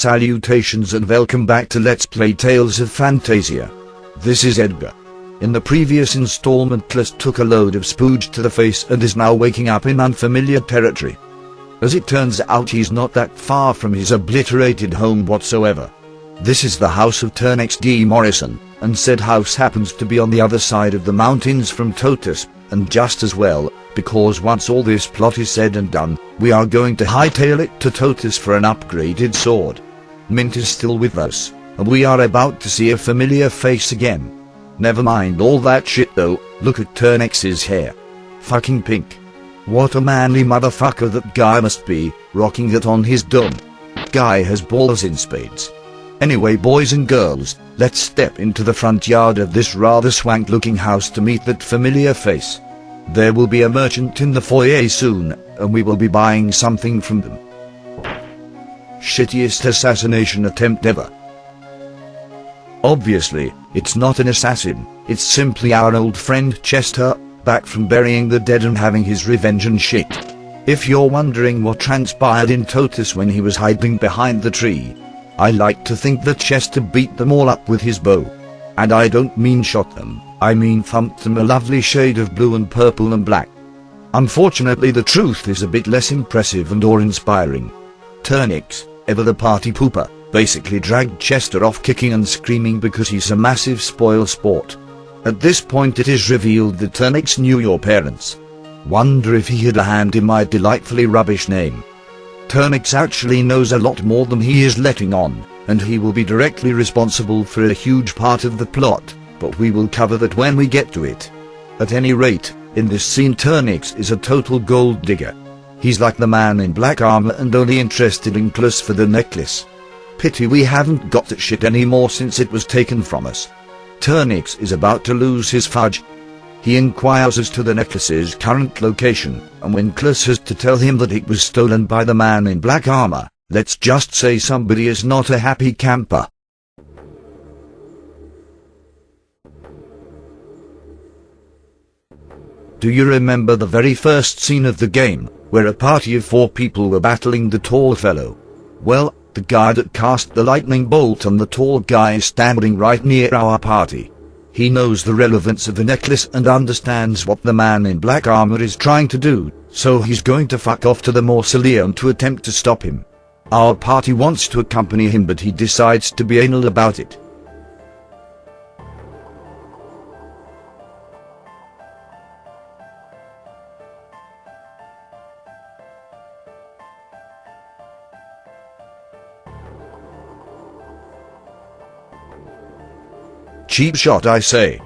Salutations and welcome back to Let's Play Tales of Phantasia. This is Edgar. In the previous installment, Totus took a load of spooge to the face and is now waking up in unfamiliar territory. As it turns out, he's not that far from his obliterated home whatsoever. This is the house of Totus Morrison, and said house happens to be on the other side of the mountains from Totus, and just as well, because once all this plot is said and done, we are going to hightail it to Totus for an upgraded sword. Mint is still with us, and we are about to see a familiar face again. Never mind all that shit though, look at Totus's hair. Fucking pink. What a manly motherfucker that guy must be, rocking it on his dome. Guy has balls in spades. Anyway, boys and girls, let's step into the front yard of this rather swank looking house to meet that familiar face. There will be a merchant in the foyer soon, and we will be buying something from them. Shittiest assassination attempt ever. Obviously, it's not an assassin, it's simply our old friend Chester, back from burying the dead and having his revenge and shit. If you're wondering what transpired in Totus when he was hiding behind the tree, I like to think that Chester beat them all up with his bow. And I don't mean shot them, I mean thumped them a lovely shade of blue and purple and black. Unfortunately, the truth is a bit less impressive and or inspiring. Totus, ever the party pooper, basically dragged Chester off kicking and screaming because he's a massive spoil sport. At this point it is revealed that Totus knew your parents. Wonder if he had a hand in my delightfully rubbish name. Totus actually knows a lot more than he is letting on, and he will be directly responsible for a huge part of the plot, but we will cover that when we get to it. At any rate, in this scene Totus is a total gold digger. He's like the man in black armor and only interested in Totus for the necklace. Pity we haven't got that shit anymore since it was taken from us. Totus is about to lose his fudge. He inquires as to the necklace's current location, and when Totus has to tell him that it was stolen by the man in black armor, let's just say somebody is not a happy camper. Do you remember the very first scene of the game, where a party of 4 people were battling the tall fellow? Well, the guy that cast the lightning bolt on the tall guy is standing right near our party. He knows the relevance of the necklace and understands what the man in black armor is trying to do, so he's going to fuck off to the mausoleum to attempt to stop him. Our party wants to accompany him, but he decides to be anal about it. Cheap shot, I say.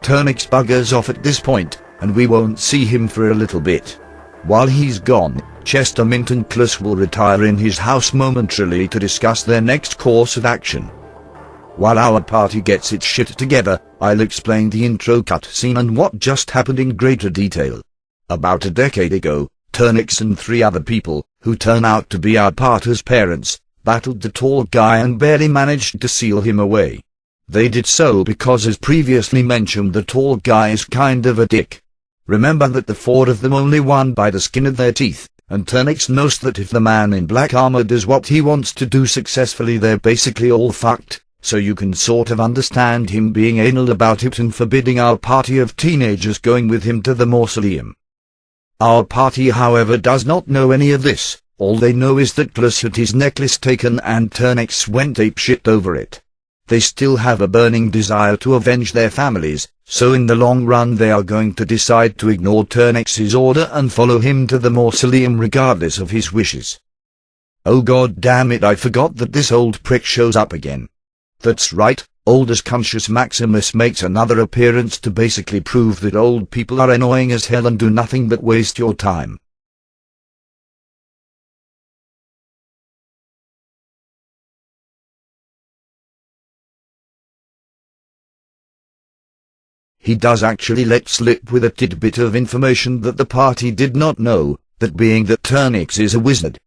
Totus buggers off at this point, and we won't see him for a little bit. While he's gone, Chester, Mint and Totus will retire in his house momentarily to discuss their next course of action. While our party gets its shit together, I'll explain the intro cutscene and what just happened in greater detail. About a decade ago, Totus and 3 other people, who turn out to be our party's parents, battled the tall guy and barely managed to seal him away. They did so because, as previously mentioned, the tall guy is kind of a dick. Remember that the 4 of them only won by the skin of their teeth, and Totus knows that if the man in black armor does what he wants to do successfully, they're basically all fucked, so you can sort of understand him being anal about it and forbidding our party of teenagers going with him to the mausoleum. Our party, however, does not know any of this. All they know is that Totus had his necklace taken and Totus went apeshit over it. They still have a burning desire to avenge their families, so in the long run they are going to decide to ignore Totus's order and follow him to the mausoleum regardless of his wishes. Oh god damn it, I forgot that this old prick shows up again. That's right, Oldest Conscious Maximus makes another appearance to basically prove that old people are annoying as hell and do nothing but waste your time. He does actually let slip with a tidbit of information that the party did not know, that being that Totus is a wizard.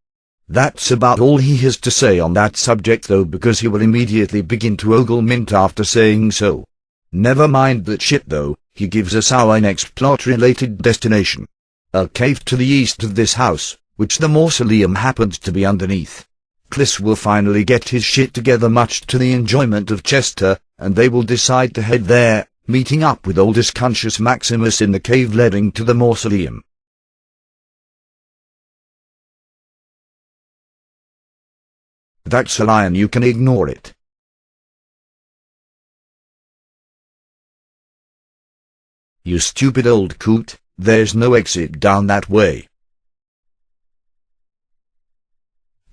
That's about all he has to say on that subject though, because he will immediately begin to ogle Mint after saying so. Never mind that shit though, he gives us our next plot-related destination. A cave to the east of this house, which the mausoleum happens to be underneath. Cliss will finally get his shit together, much to the enjoyment of Chester, and they will decide to head there, meeting up with oldest Conscious Maximus in the cave leading to the mausoleum. That's a lie and you can ignore it. You stupid old coot, there's no exit down that way.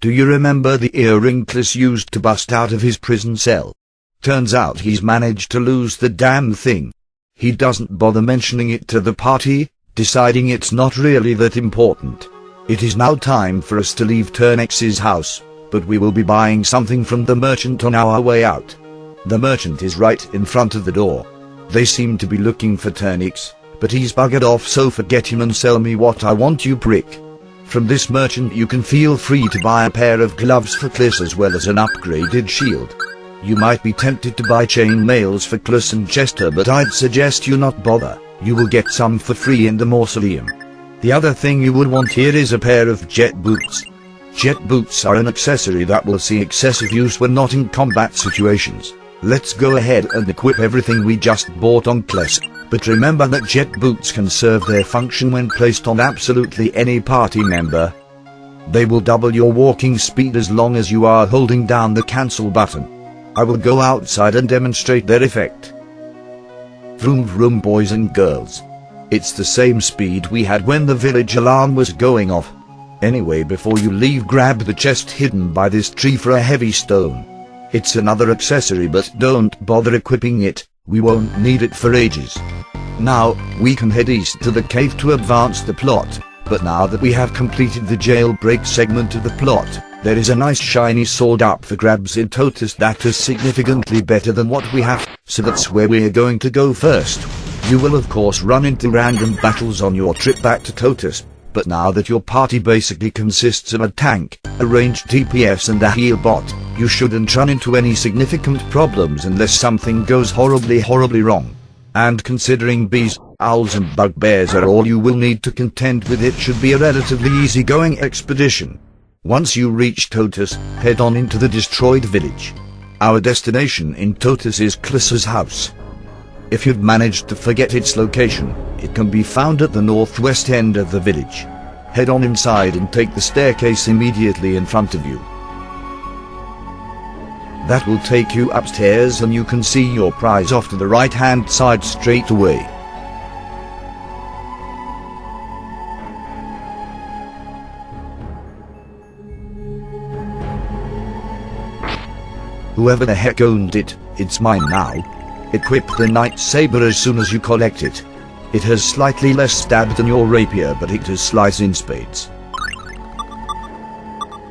Do you remember the earring Cliss used to bust out of his prison cell? Turns out he's managed to lose the damn thing. He doesn't bother mentioning it to the party, deciding it's not really that important. It is now time for us to leave Turnix's house, but we will be buying something from the merchant on our way out. The merchant is right in front of the door. They seem to be looking for Turnix, but he's buggered off, so forget him and sell me what I want, you prick. From this merchant you can feel free to buy a pair of gloves for Cliss as well as an upgraded shield. You might be tempted to buy chain mails for Cliss and Chester, but I'd suggest you not bother. You will get some for free in the mausoleum. The other thing you would want here is a pair of jet boots. Jet boots are an accessory that will see excessive use when not in combat situations. Let's go ahead and equip everything we just bought on Cliss, but remember that jet boots can serve their function when placed on absolutely any party member. They will double your walking speed as long as you are holding down the cancel button. I will go outside and demonstrate their effect. Vroom vroom, boys and girls. It's the same speed we had when the village alarm was going off. Anyway, before you leave, grab the chest hidden by this tree for a heavy stone. It's another accessory, but don't bother equipping it, we won't need it for ages. Now, we can head east to the cave to advance the plot, but now that we have completed the jailbreak segment of the plot, there is a nice shiny sword up for grabs in Totus that is significantly better than what we have, so that's where we're going to go first. You will of course run into random battles on your trip back to Totus, but now that your party basically consists of a tank, a ranged DPS and a heal bot, you shouldn't run into any significant problems unless something goes horribly wrong. And considering bees, owls and bugbears are all you will need to contend with, it should be a relatively easygoing expedition. Once you reach Totus, head on into the destroyed village. Our destination in Totus is Cliss's house. If you've managed to forget its location, it can be found at the northwest end of the village. Head on inside and take the staircase immediately in front of you. That will take you upstairs and you can see your prize off to the right hand side straight away. Whoever the heck owned it, it's mine now. Equip the Night Saber as soon as you collect it. It has slightly less stab than your rapier, but it has slice in spades.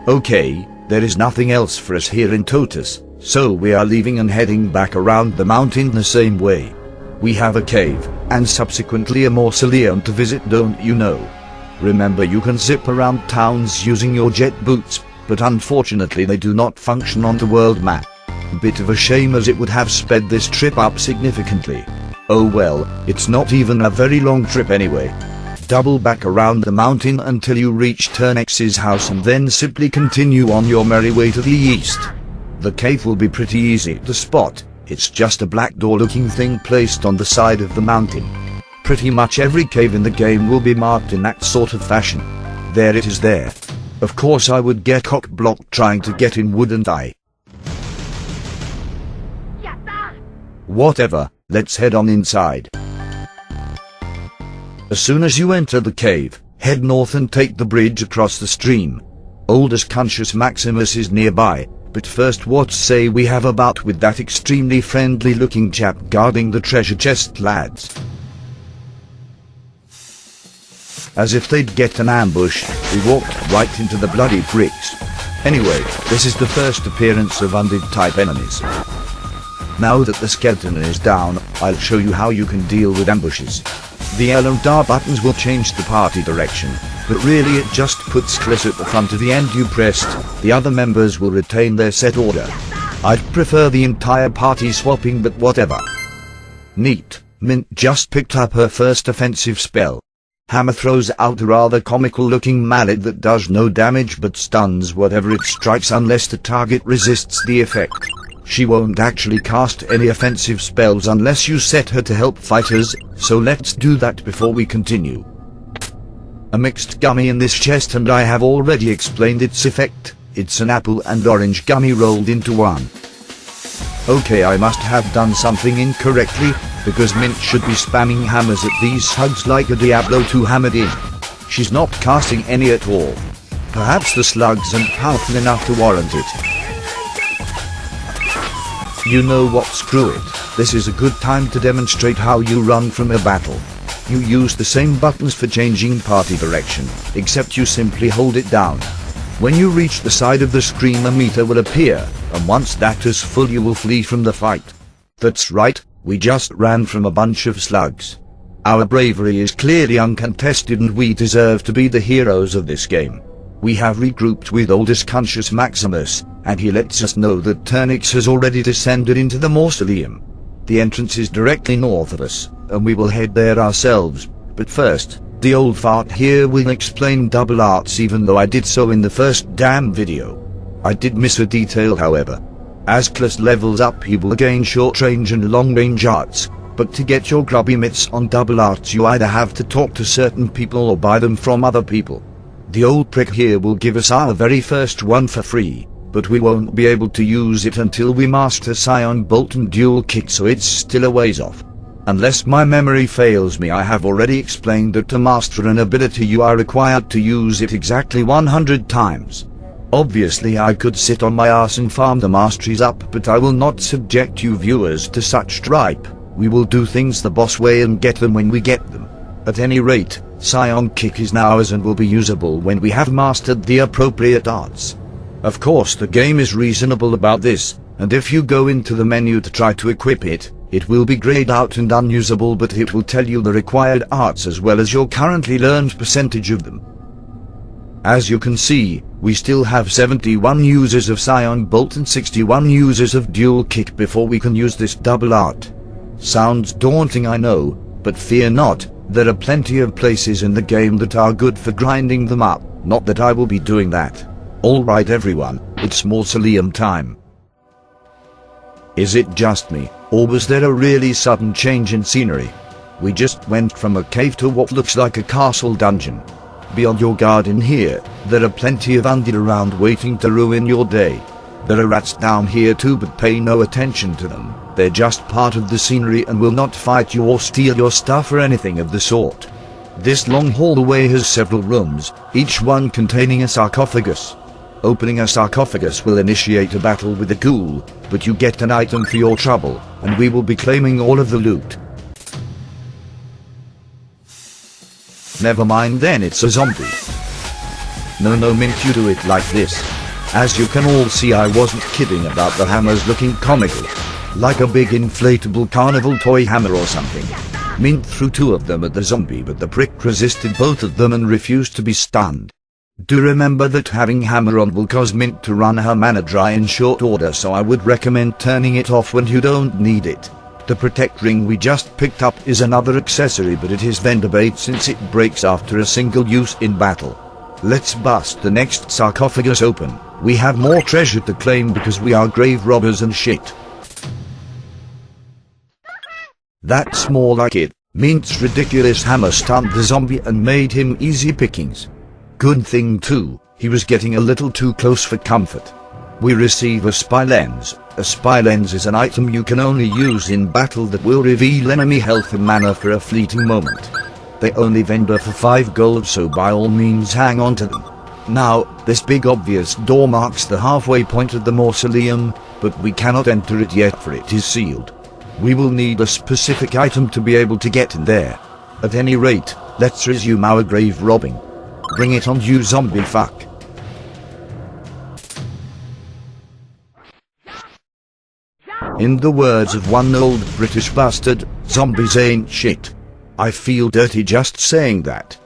Okay, there is nothing else for us here in Totus, so we are leaving and heading back around the mountain the same way. We have a cave, and subsequently a mausoleum to visit, don't you know? Remember, you can zip around towns using your jet boots, but unfortunately they do not function on the world map. Bit of a shame, as it would have sped this trip up significantly. Oh well, it's not even a very long trip anyway. Double back around the mountain until you reach Turnix's house and then simply continue on your merry way to the east. The cave will be pretty easy to spot. It's just a black door looking thing placed on the side of the mountain. Pretty much every cave in the game will be marked in that sort of fashion. There it is there. Of course I would get cock-blocked trying to get in, wouldn't I? Whatever, let's head on inside. As soon as you enter the cave, head north and take the bridge across the stream. Oldest Conscious Maximus is nearby, but first, what say we have a bout with that extremely friendly looking chap guarding the treasure chest, lads? As if they'd get an ambush, we walked right into the bloody bricks. Anyway, this is the first appearance of undead type enemies. Now that the skeleton is down, I'll show you how you can deal with ambushes. The L and R buttons will change the party direction, but really it just puts Cliss at the front of the end you pressed. The other members will retain their set order. I'd prefer the entire party swapping, but whatever. Neat, Mint just picked up her first offensive spell. Hammer throws out a rather comical looking mallet that does no damage but stuns whatever it strikes unless the target resists the effect. She won't actually cast any offensive spells unless you set her to help fighters, so let's do that before we continue. A mixed gummy in this chest, and I have already explained its effect. It's an apple and orange gummy rolled into one. Okay, I must have done something incorrectly, because Mint should be spamming hammers at these slugs like a Diablo 2 hammered in. She's not casting any at all. Perhaps the slugs aren't powerful enough to warrant it. You know what, screw it. This is a good time to demonstrate how you run from a battle. You use the same buttons for changing party direction, except you simply hold it down. When you reach the side of the screen, a meter will appear, and once that is full you will flee from the fight. That's right, we just ran from a bunch of slugs. Our bravery is clearly uncontested and we deserve to be the heroes of this game. We have regrouped with Oldest Conscious Maximus, and he lets us know that Turnix has already descended into the mausoleum. The entrance is directly north of us, and we will head there ourselves, but first, the old fart here will explain double arts, even though I did so in the first damn video. I did miss a detail however. As Class levels up he will gain short range and long range arts, but to get your grubby mitts on double arts you either have to talk to certain people or buy them from other people. The old prick here will give us our very first one for free, but we won't be able to use it until we master Scion Bolt and Dual Kick, so it's still a ways off. Unless my memory fails me, I have already explained that to master an ability you are required to use it exactly 100 times. Obviously I could sit on my ass and farm the masteries up, but I will not subject you viewers to such tripe. We will do things the boss way and get them when we get them. At any rate, Scion Kick is now ours and will be usable when we have mastered the appropriate arts. Of course the game is reasonable about this, and if you go into the menu to try to equip it, it will be grayed out and unusable, but it will tell you the required arts as well as your currently learned percentage of them. As you can see, we still have 71 users of Scion Bolt and 61 users of Dual Kick before we can use this double art. Sounds daunting, I know, but fear not, there are plenty of places in the game that are good for grinding them up, not that I will be doing that. Alright everyone, it's mausoleum time. Is it just me, or was there a really sudden change in scenery? We just went from a cave to what looks like a castle dungeon. Be on your guard in here, there are plenty of undead around waiting to ruin your day. There are rats down here too, but pay no attention to them, they're just part of the scenery and will not fight you or steal your stuff or anything of the sort. This long hallway has several rooms, each one containing a sarcophagus. Opening a sarcophagus will initiate a battle with a ghoul, but you get an item for your trouble, and we will be claiming all of the loot. Never mind then, it's a zombie. No Mint, you do it like this. As you can all see, I wasn't kidding about the hammers looking comical. Like a big inflatable carnival toy hammer or something. Mint threw 2 of them at the zombie, but the prick resisted both of them and refused to be stunned. Do remember that having hammer on will cause Mint to run her mana dry in short order, so I would recommend turning it off when you don't need it. The protect ring we just picked up is another accessory, but it is vendor bait since it breaks after a single use in battle. Let's bust the next sarcophagus open. We have more treasure to claim because we are grave robbers and shit. That's more like it. Mint's ridiculous hammer stunned the zombie and made him easy pickings. Good thing too, he was getting a little too close for comfort. We receive a spy lens. A spy lens is an item you can only use in battle that will reveal enemy health and mana for a fleeting moment. They only vendor for 5 gold, so by all means hang on to them. Now, this big obvious door marks the halfway point of the mausoleum, but we cannot enter it yet for it is sealed. We will need a specific item to be able to get in there. At any rate, let's resume our grave robbing. Bring it on, you zombie fuck. In the words of one old British bastard, zombies ain't shit. I feel dirty just saying that.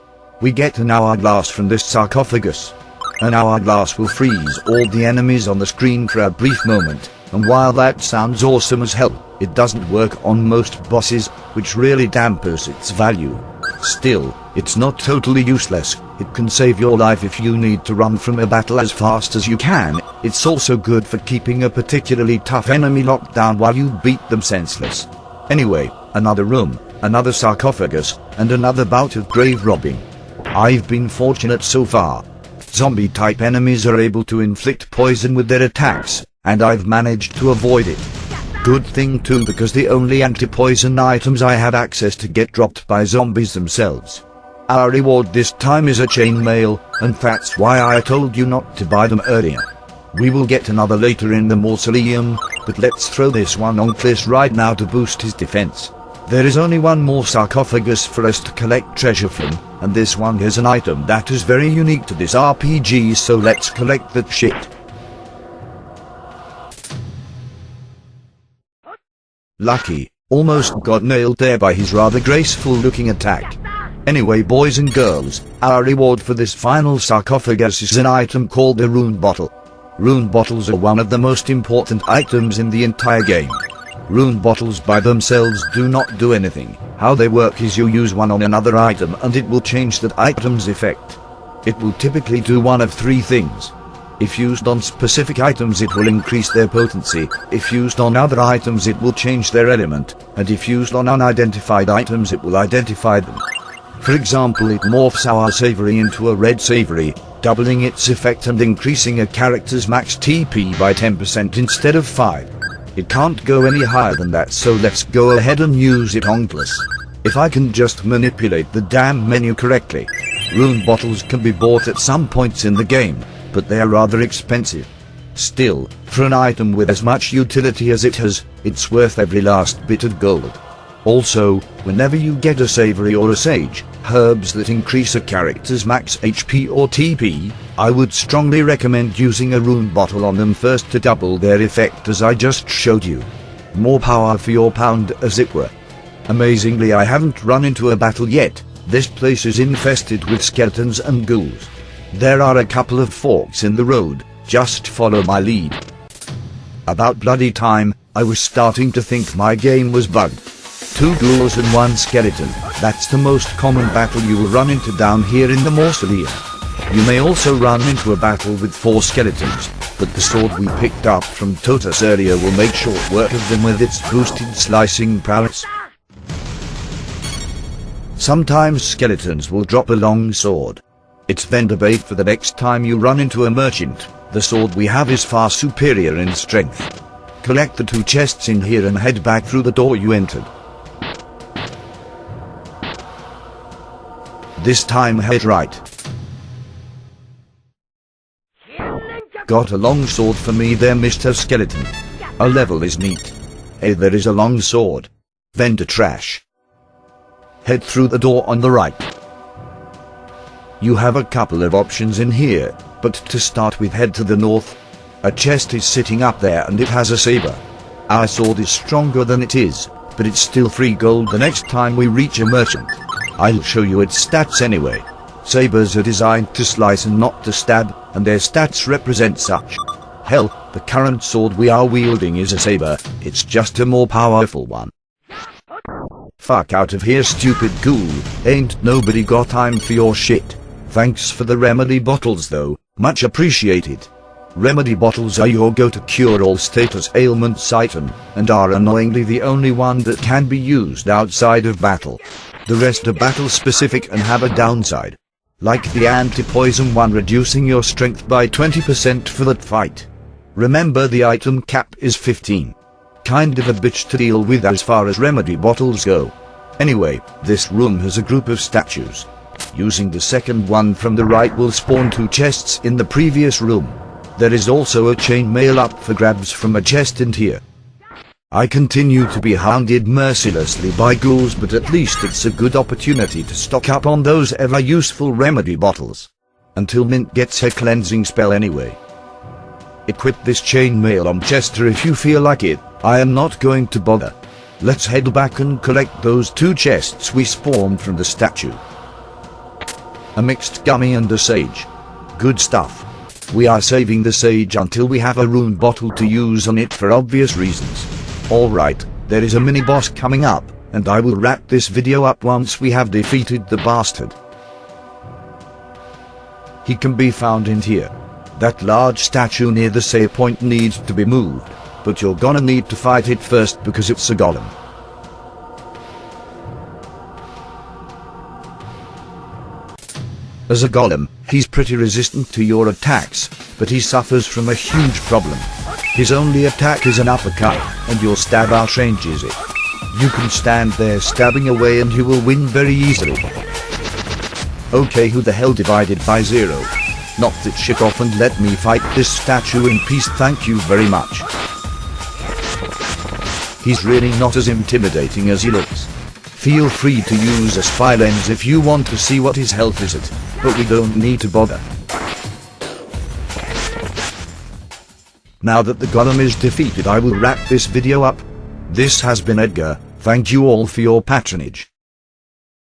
We get an hourglass from this sarcophagus. An hourglass will freeze all the enemies on the screen for a brief moment, and while that sounds awesome as hell, it doesn't work on most bosses, which really dampers its value. Still, It's not totally useless, it can save your life if you need to run from a battle as fast as you can. It's also good for keeping a particularly tough enemy locked down while you beat them senseless. Anyway, another room, another sarcophagus, and another bout of grave robbing. I've been fortunate so far. Zombie-type enemies are able to inflict poison with their attacks, and I've managed to avoid it. Good thing too, because the only anti-poison items I had access to get dropped by zombies themselves. Our reward this time is a chainmail, and that's why I told you not to buy them earlier. We will get another later in the mausoleum, but let's throw this one on Cliss right now to boost his defense. There is only one more sarcophagus for us to collect treasure from, and this one has an item that is very unique to this RPG, so let's collect that shit. Lucky, almost got nailed there by his rather graceful looking attack. Anyway, boys and girls, our reward for this final sarcophagus is an item called the rune bottle. Rune bottles are one of the most important items in the entire game. Rune bottles by themselves do not do anything. How they work is you use one on another item and it will change that item's effect. It will typically do one of three things. If used on specific items it will increase their potency, if used on other items it will change their element, and if used on unidentified items it will identify them. For example, it morphs our savory into a red savory, doubling its effect and increasing a character's max TP by 10% instead of 5. It can't go any higher than that, so let's go ahead and use it on Cliss. If I can just manipulate the damn menu correctly. Rune bottles can be bought at some points in the game, but they are rather expensive. Still, for an item with as much utility as it has, it's worth every last bit of gold. Also, whenever you get a savory or a sage, herbs that increase a character's max HP or TP, I would strongly recommend using a rune bottle on them first to double their effect as I just showed you. More power for your pound, as it were. Amazingly, I haven't run into a battle yet. This place is infested with skeletons and ghouls. There are a couple of forks in the road, just follow my lead. About bloody time, I was starting to think my game was bugged. 2 ghouls and 1 skeleton, that's the most common battle you will run into down here in the mausoleum. You may also run into a battle with 4 skeletons, but the sword we picked up from Totus earlier will make short work of them with its boosted slicing prowess. Sometimes skeletons will drop a long sword. It's vendor bait for the next time you run into a merchant. The sword we have is far superior in strength. Collect the 2 chests in here and head back through the door you entered. This time head right. Got a long sword for me there, Mr. Skeleton. A level is neat. Hey, there is a long sword. Vendor trash. Head through the door on the right. You have a couple of options in here, but to start with, head to the north. A chest is sitting up there and it has a saber. Our sword is stronger than it is, but it's still free gold the next time we reach a merchant. I'll show you its stats anyway. Sabers are designed to slice and not to stab, and their stats represent such. Hell, the current sword we are wielding is a saber, it's just a more powerful one. Fuck out of here, stupid ghoul, ain't nobody got time for your shit. Thanks for the remedy bottles though, much appreciated. Remedy bottles are your go-to cure-all status ailments item, and are annoyingly the only one that can be used outside of battle. The rest are battle specific and have a downside. Like the anti-poison one, reducing your strength by 20% for that fight. Remember, the item cap is 15. Kind of a bitch to deal with as far as remedy bottles go. Anyway, this room has a group of statues. Using the second one from the right will spawn 2 chests in the previous room. There is also a chainmail up for grabs from a chest in here. I continue to be hounded mercilessly by ghouls, but at least it's a good opportunity to stock up on those ever useful remedy bottles. Until Mint gets her cleansing spell anyway. Equip this chainmail on Chester if you feel like it, I am not going to bother. Let's head back and collect those 2 chests we spawned from the statue. A mixed gummy and a sage. Good stuff. We are saving the sage until we have a rune bottle to use on it for obvious reasons. Alright, there is a mini-boss coming up, and I will wrap this video up once we have defeated the bastard. He can be found in here. That large statue near the save point needs to be moved, but you're gonna need to fight it first because it's a golem. As a golem, he's pretty resistant to your attacks, but he suffers from a huge problem. His only attack is an uppercut, and your stab outranges it. You can stand there stabbing away and you will win very easily. Okay, who the hell divided by 0? Knock that shit off and let me fight this statue in peace, thank you very much. He's really not as intimidating as he looks. Feel free to use a spy lens if you want to see what his health is at, but we don't need to bother. Now that the golem is defeated, I will wrap this video up. This has been Edgar, thank you all for your patronage.